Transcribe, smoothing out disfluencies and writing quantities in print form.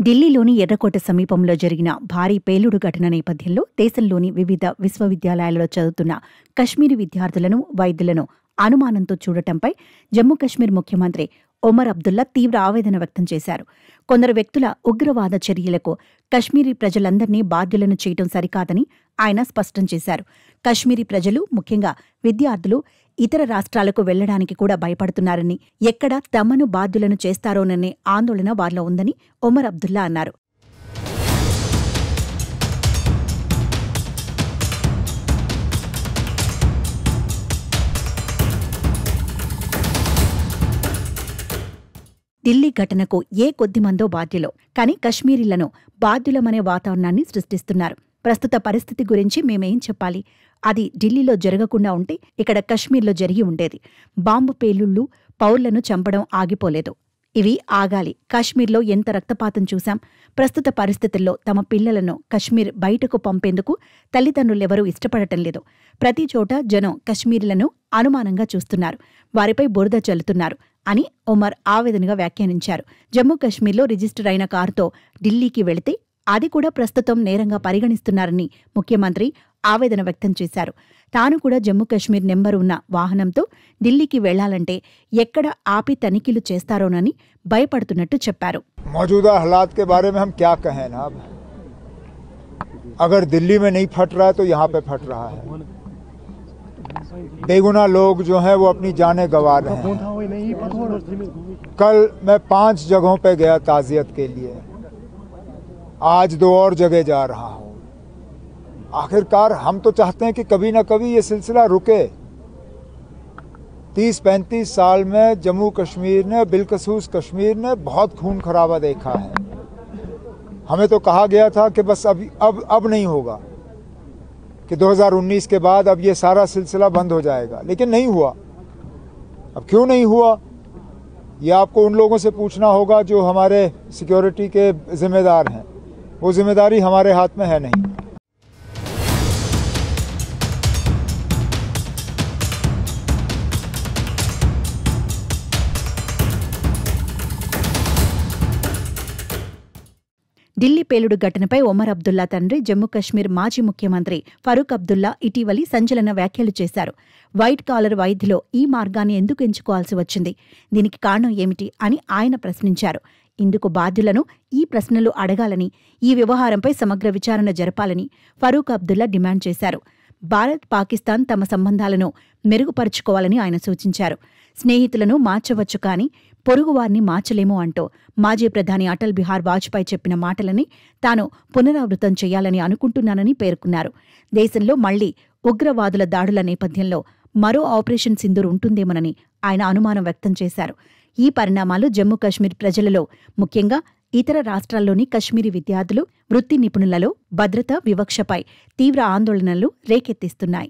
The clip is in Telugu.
ఢిల్లీలోని ఎర్రకోట సమీపంలో జరిగిన భారీ పేలుడు ఘటన నేపథ్యంలో దేశంలోని వివిధ విశ్వవిద్యాలయాలలో చదువుతున్న కశ్మీరీ విద్యార్థులను, వైద్యులను అనుమానంతో చూడటంపై జమ్మూ కశ్మీర్ ముఖ్యమంత్రి ఒమర్ అబ్దుల్లా తీవ్ర ఆవేదన వ్యక్తం చేశారు. కొందరు వ్యక్తుల ఉగ్రవాద చర్యలకు కశ్మీరీ ప్రజలందరినీ బాధ్యులను చేయటం సరికాదని ఆయన స్పష్టం చేశారు. కశ్మీరీ ప్రజలు, ముఖ్యంగా విద్యార్థులు ఇతర రాష్ట్రాలకు వెళ్లడానికి కూడా భయపడుతున్నారని, ఎక్కడ తమను బాధ్యులను చేస్తారోననే ఆందోళన వారిలో ఉందని ఒమర్ అబ్దుల్లా అన్నారు. ఢిల్లీ ఘటనకు ఏ కొద్దిమందో బాధ్యులో, కానీ కశ్మీరీలను బాధ్యులమనే వాతావరణాన్ని సృష్టిస్తున్నారు. ప్రస్తుత పరిస్థితి గురించి మేమేం చెప్పాలి? అది ఢిల్లీలో జరగకుండా ఉంటే ఇక్కడ కశ్మీర్లో జరిగి ఉండేది. బాంబు పేలుళ్లు, పౌరులను చంపడం ఆగిపోలేదు. ఇవి ఆగాలి. కాశ్మీర్లో ఎంత రక్తపాతం చూశాం. ప్రస్తుత పరిస్థితుల్లో తమ పిల్లలను కశ్మీర్ బయటకు పంపేందుకు తల్లిదండ్రులెవరూ ఇష్టపడటం లేదు. ప్రతి చోట జనం కశ్మీరీలను అనుమానంగా చూస్తున్నారు, వారిపై బురద చల్లుతున్నారు అని ఒమర్ ఆవేదనగా వ్యాఖ్యానించారు. జమ్మూ కశ్మీర్లో రిజిస్టర్ అయిన కారుతో ఢిల్లీకి వెళితే అది కూడా ప్రస్తుతం నేరంగా పరిగణిస్తున్నారని ముఖ్యమంత్రి ఆవేదన వ్యక్తం చేశారు. తాను కూడా జమ్మూ కశ్మీర్ నెంబర్ ఉన్న వాహనంతో ఢిల్లీకి వెళ్లాలంటే ఎక్కడ ఆపి తనిఖీలు చేస్తారోనని భయపడుతున్నట్టు చెప్పారు. मौजूदा हालात के बारे में हम क्या कहें ना, अगर दिल्ली में नहीं फट रहा है तो यहाँ पे फट रहा है. बेगुनाह लोग जो हैं वो अपनी जानें गंवा रहे हैं. कल मैं 5 जगहों पे गया ताज़ियत के लिए, आज 2 और जगह जा रहा हूँ. आखिरकार हम तो चाहते हैं कि कभी ना कभी ये सिलसिला रुके. 30-35 साल में जम्मू कश्मीर ने, बिलखसूस कश्मीर ने बहुत खून खराबा देखा है. हमें तो कहा गया था कि बस अब नहीं होगा, कि 2019 के बाद अब ये सारा सिलसिला बंद हो जाएगा, लेकिन नहीं हुआ. अब क्यों नहीं हुआ ये आपको उन लोगों से पूछना होगा जो हमारे सिक्योरिटी के जिम्मेदार हैं. वो जिम्मेदारी हमारे हाथ में है नहीं. ఢిల్లీ పేలుడు ఘటనపై ఒమర్ అబ్దుల్లా తండ్రి, జమ్మూ కశ్మీర్ మాజీ ముఖ్యమంత్రి ఫరూక్ అబ్దుల్లా ఇటీవలి సంచలన వ్యాఖ్యలు చేశారు. వైట్ కాలర్ వైద్యులో ఈ మార్గాన్ని ఎందుకు ఎంచుకోవాల్సి వచ్చింది? దీనికి కారణం ఏమిటి అని ఆయన ప్రశ్నించారు. ఇందుకు బాధ్యులను ఈ ప్రశ్నలు అడగాలని, ఈ వ్యవహారంపై సమగ్ర విచారణ జరపాలని ఫరూక్ అబ్దుల్లా డిమాండ్ చేశారు. భారత్, పాకిస్తాన్ తమ సంబంధాలను మెరుగుపరుచుకోవాలని ఆయన సూచించారు. స్నేహితులను మార్చవచ్చు, కానీ పొరుగువారిని మార్చలేము అంటూ మాజీ ప్రధాని అటల్ బిహార్ వాజ్పేయి చెప్పిన మాటలని తాను పునరావృతం చేయాలని అనుకుంటున్నానని పేర్కొన్నారు. దేశంలో మళ్లీ ఉగ్రవాదుల దాడుల నేపథ్యంలో మరో ఆపరేషన్ సింధూర్ ఉంటుందేమోనని ఆయన అనుమానం వ్యక్తం చేశారు. ఈ పరిణామాలు జమ్మూ కశ్మీర్ ప్రజలలో, ముఖ్యంగా ఇతర రాష్ట్రాల్లోని కశ్మీరీ విద్యార్థులు, వృత్తి నిపుణులలో భద్రతా వివక్షపై తీవ్ర ఆందోళనలు రేకెత్తిస్తున్నాయి.